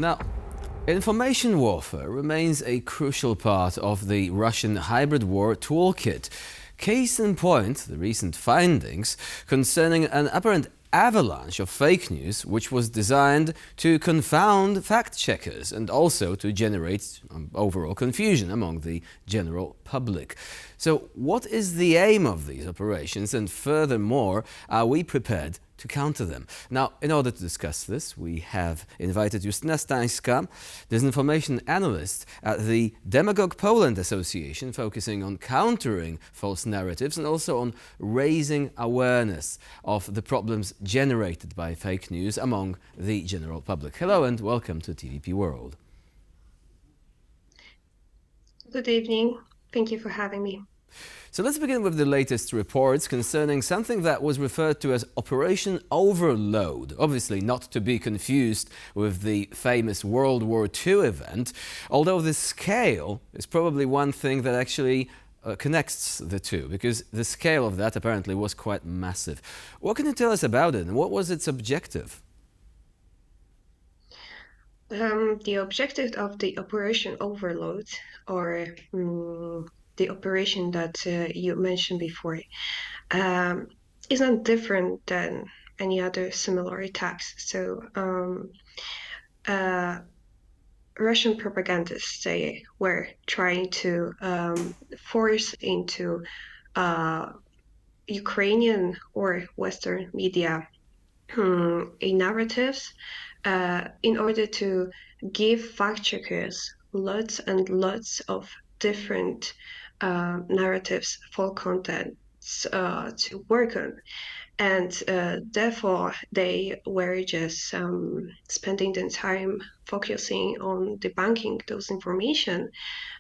Now, information warfare remains a crucial part of the Russian hybrid war toolkit. Case in point, the recent findings concerning an apparent avalanche of fake news, which was designed to confound fact-checkers and also to generate overall confusion among the general public. So what is the aim of these operations, and furthermore, are we prepared to counter them? Now, in order to discuss this, we have invited Justyna Stańska, disinformation analyst at the Demagog Poland Association, focusing on countering false narratives and also on raising awareness of the problems generated by fake news among the general public. Hello and welcome to TVP World. Good evening. Thank you for having me. So let's begin with the latest reports concerning something that was referred to as Operation Overload, obviously not to be confused with the famous World War II event, although the scale is probably one thing that actually connects the two, because the scale of that apparently was quite massive. What can you tell us about it, and what was its objective? The objective of the Operation Overload, or the operation that you mentioned before, is not different than any other similar attacks. So Russian propagandists, they were trying to force into Ukrainian or Western media a narratives in order to give fact checkers lots and lots of different narratives for contents to work on. And therefore, they were just spending the time focusing on debunking those information.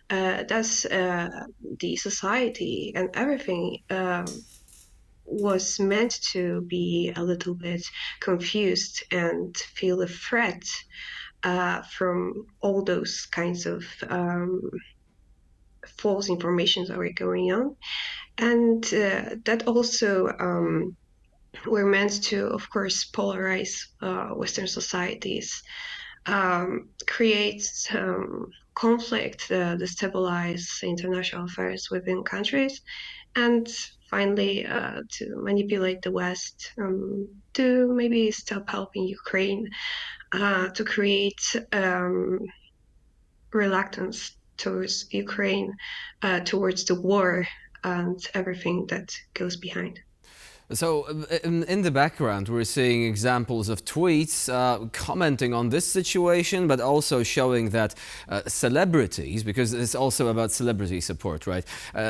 Thus, the society and everything was meant to be a little bit confused and feel a threat from all those kinds of false information that were going on. And that also were meant to, of course, polarize Western societies, create conflict, destabilize international affairs within countries, and finally to manipulate the West to maybe stop helping Ukraine, to create reluctance towards Ukraine, towards the war and everything that goes behind. So in the background, we're seeing examples of tweets commenting on this situation, but also showing that celebrities, because it's also about celebrity support, right?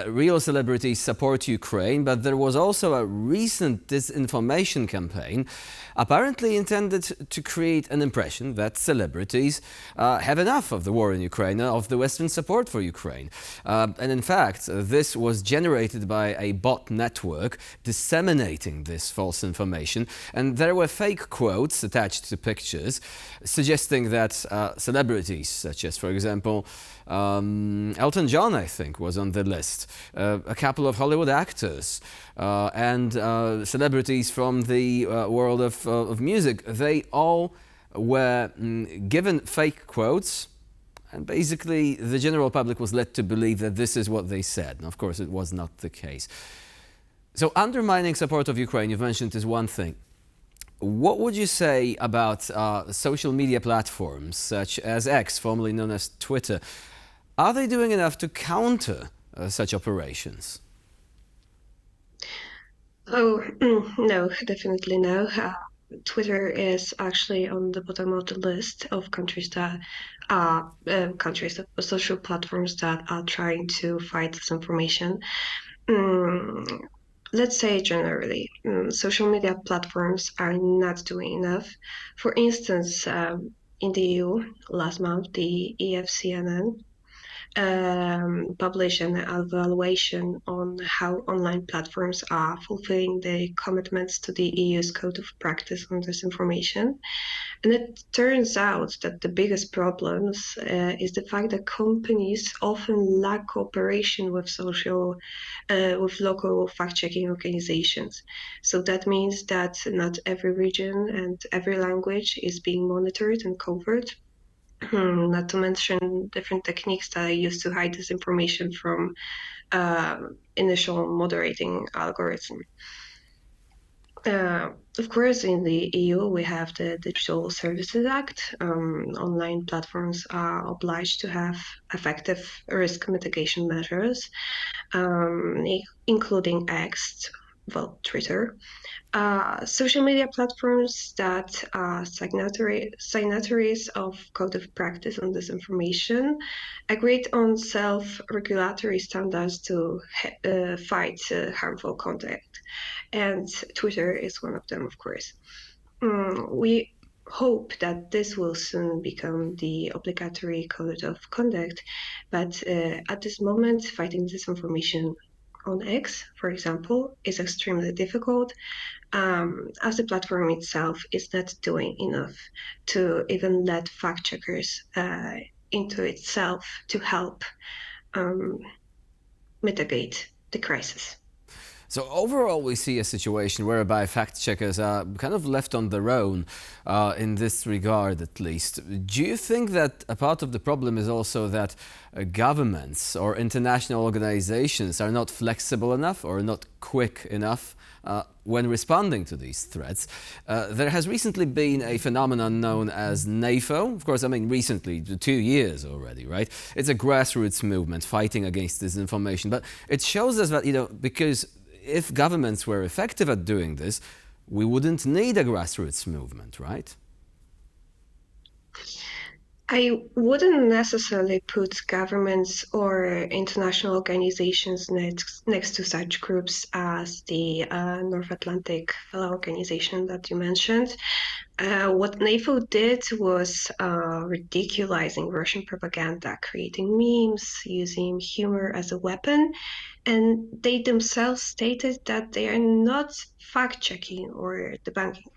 Real celebrities support Ukraine, but there was also a recent disinformation campaign apparently intended to create an impression that celebrities have enough of the war in Ukraine, of the Western support for Ukraine. And in fact, this was generated by a bot network disseminating this false information, and there were fake quotes attached to pictures suggesting that celebrities, such as, for example, Elton John, I think, was on the list, a couple of Hollywood actors, and celebrities from the world of music, they all were given fake quotes. And basically, the general public was led to believe that this is what they said. And of course, it was not the case. So undermining support of Ukraine, you've mentioned, is one thing. What would you say about social media platforms such as X, formerly known as Twitter? Are they doing enough to counter such operations? Oh, no, definitely no. Twitter is actually on the bottom of the list of countries that are social platforms that are trying to fight disinformation. Let's say generally, social media platforms are not doing enough. For instance, in the EU last month, the EFCNN published an evaluation on how online platforms are fulfilling their commitments to the EU's Code of Practice on Disinformation. And it turns out that the biggest problems is the fact that companies often lack cooperation with with local fact-checking organizations. So that means that not every region and every language is being monitored and covered. Not to mention different techniques that I use to hide disinformation from initial moderating algorithm. Of course, in the EU, we have the Digital Services Act. Online platforms are obliged to have effective risk mitigation measures, including X, well, Twitter, social media platforms that are signatories of Code of Practice on Disinformation agreed on self-regulatory standards to fight harmful content, and Twitter is one of them, of course. We hope that this will soon become the obligatory code of conduct, but at this moment, fighting disinformation on X, for example, is extremely difficult, as the platform itself is not doing enough to even let fact checkers into itself to help mitigate the crisis. So overall, we see a situation whereby fact checkers are kind of left on their own in this regard, at least. Do you think that a part of the problem is also that governments or international organizations are not flexible enough or not quick enough when responding to these threats? There has recently been a phenomenon known as NAFO. Of course, I mean recently, 2 years already, right? It's a grassroots movement fighting against disinformation. But it shows us that, because if governments were effective at doing this, we wouldn't need a grassroots movement, right? I wouldn't necessarily put governments or international organizations next to such groups as the North Atlantic Fellow Organization that you mentioned. What NAFO did was ridiculizing Russian propaganda, creating memes, using humor as a weapon, and they themselves stated that they are not fact-checking or debunking.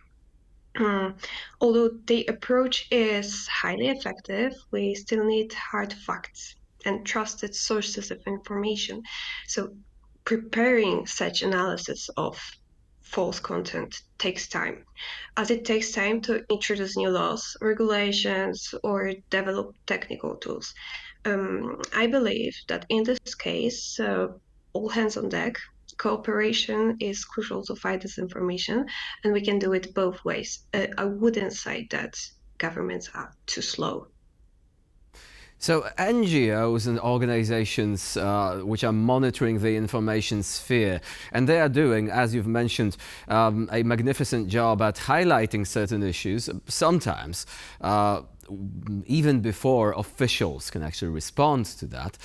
Although the approach is highly effective, we still need hard facts and trusted sources of information. So preparing such analysis of false content takes time, as it takes time to introduce new laws, regulations, or develop technical tools. I believe that in this case, all hands on deck, cooperation is crucial to fight disinformation, and we can do it both ways. I wouldn't say that governments are too slow. So NGOs and organizations which are monitoring the information sphere, and they are doing, as you've mentioned, a magnificent job at highlighting certain issues, sometimes even before officials can actually respond to that.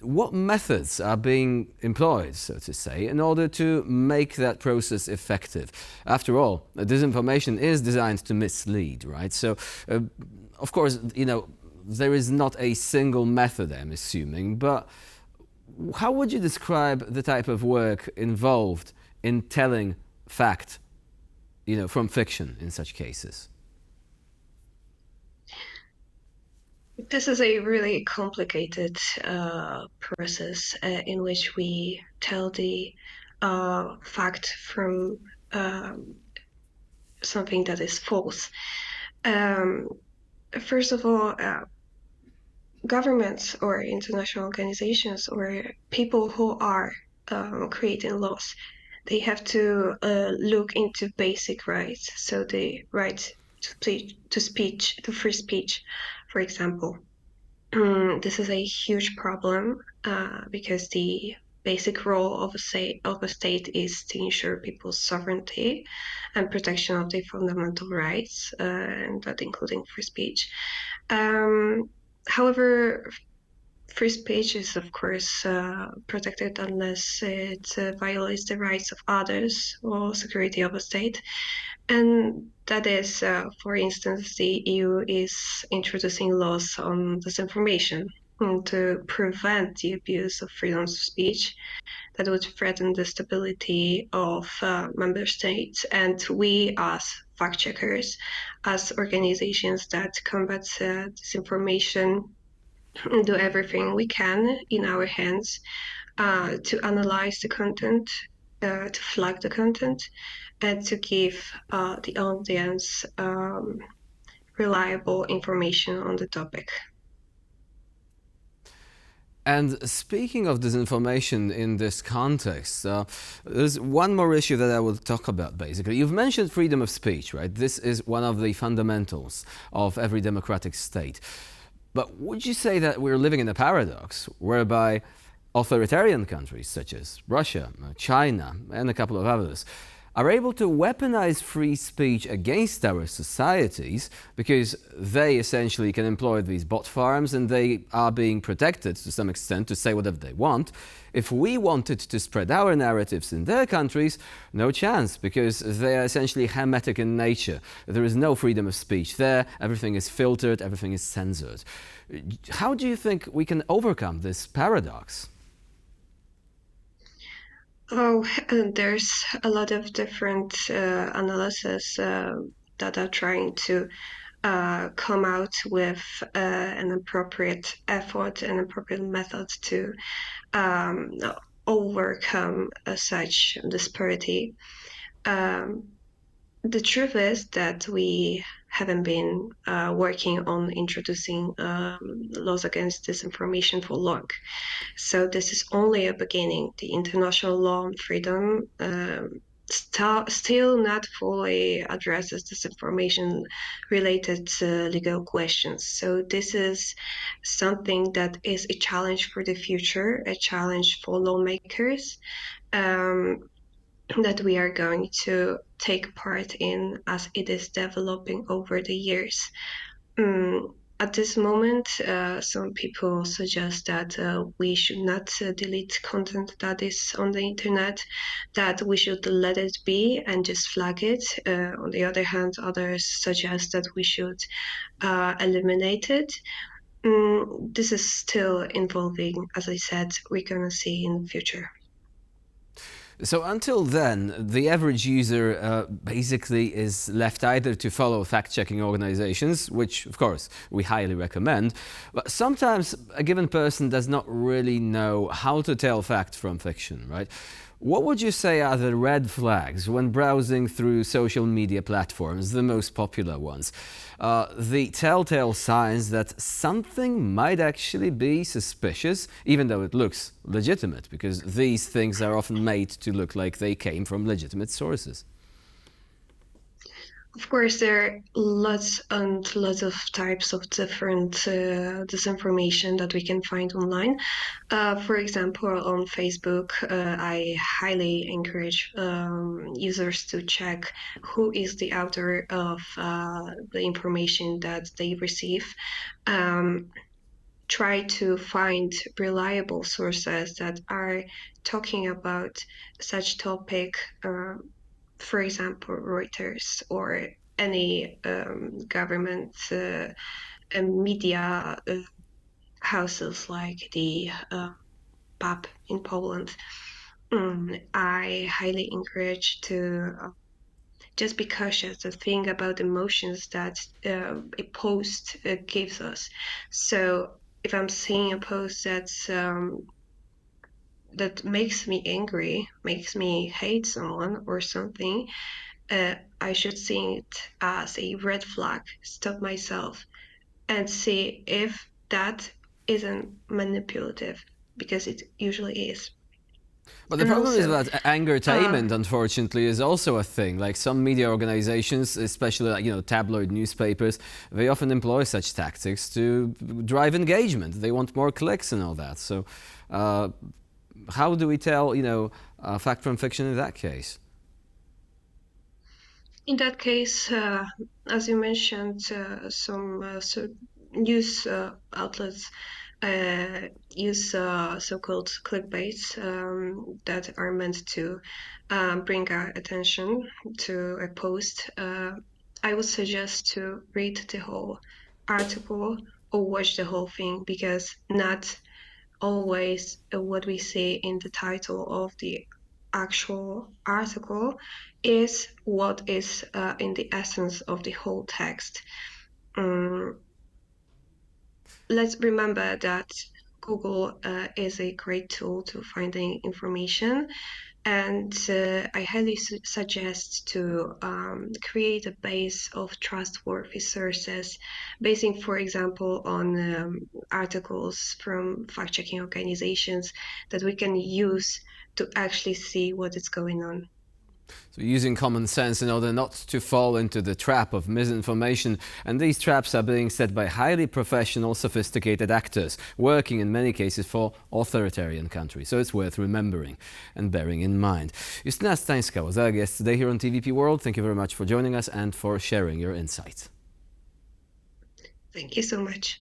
What methods are being employed, so to say, in order to make that process effective? After all, disinformation is designed to mislead, right? So, of course, there is not a single method, I'm assuming, but how would you describe the type of work involved in telling fact, from fiction in such cases? This is a really complicated process in which we tell the fact from something that is false. First of all, governments or international organizations or people who are creating laws, they have to look into basic rights. So the right to free speech, for example. This is a huge problem because the basic role of a state is to ensure people's sovereignty and protection of their fundamental rights, and that including free speech. However, free speech is, of course, protected unless it violates the rights of others or security of a state. And that is, for instance, the EU is introducing laws on disinformation to prevent the abuse of freedom of speech that would threaten the stability of member states. And we, as fact checkers, as organizations that combat disinformation, do everything we can in our hands to analyze the content, to flag the content, and to give the audience reliable information on the topic. And speaking of disinformation in this context, there's one more issue that I will talk about basically. You've mentioned freedom of speech, right? This is one of the fundamentals of every democratic state. But would you say that we're living in a paradox whereby authoritarian countries such as Russia, China, and a couple of others are able to weaponize free speech against our societies because they essentially can employ these bot farms and they are being protected to some extent to say whatever they want? If we wanted to spread our narratives in their countries, no chance, because they are essentially hermetic in nature. There is no freedom of speech there, everything is filtered, everything is censored. How do you think we can overcome this paradox? Oh, and there's a lot of different analysis that are trying to come out with an appropriate effort and appropriate method to um, overcome such disparity. Um, the truth is that we haven't been working on introducing laws against disinformation for long. So this is only a beginning. The international law on freedom still not fully addresses disinformation related to legal questions. So this is something that is a challenge for the future, a challenge for lawmakers. Um, that we are going to take part in as it is developing over the years. At this moment, some people suggest that we should not delete content that is on the internet, that we should let it be and just flag it. On the other hand, others suggest that we should eliminate it. This is still evolving. As I said, we're going to see in the future. So until then, the average user basically is left either to follow fact-checking organizations, which of course we highly recommend, but sometimes a given person does not really know how to tell fact from fiction, right? What would you say are the red flags when browsing through social media platforms, the most popular ones? The telltale signs that something might actually be suspicious, even though it looks legitimate, because these things are often made to look like they came from legitimate sources. Of course, there are lots and lots of types of different disinformation that we can find online. For example, on Facebook, I highly encourage users to check who is the author of the information that they receive. Um, Try to find reliable sources that are talking about such topic, for example, Reuters or any government and media houses like the PAP in Poland. I highly encourage to just be cautious to think about emotions that a post gives us. So if I'm seeing a post that makes me angry, makes me hate someone or something, I should see it as a red flag, stop myself, and see if that isn't manipulative, because it usually is. But the And problem is also, that uh, angertainment, unfortunately, is also a thing. Like some media organizations, especially like, tabloid newspapers, they often employ such tactics to drive engagement. They want more clicks and all that. So, uh, how do we tell, fact from fiction in that case? in that case, as you mentioned, some news outlets use so-called clickbaits that are meant to bring our attention to a post. I would suggest to read the whole article or watch the whole thing, because not always what we see in the title of the actual article is what is in the essence of the whole text. Um, let's remember that Google is a great tool to finding information, And I highly suggest to create a base of trustworthy sources, basing, for example, on articles from fact-checking organizations that we can use to actually see what is going on. So using common sense in order not to fall into the trap of misinformation, and these traps are being set by highly professional, sophisticated actors, working in many cases for authoritarian countries. So it's worth remembering and bearing in mind. Justyna Stańska was our guest today here on TVP World. Thank you very much for joining us and for sharing your insights. Thank you so much.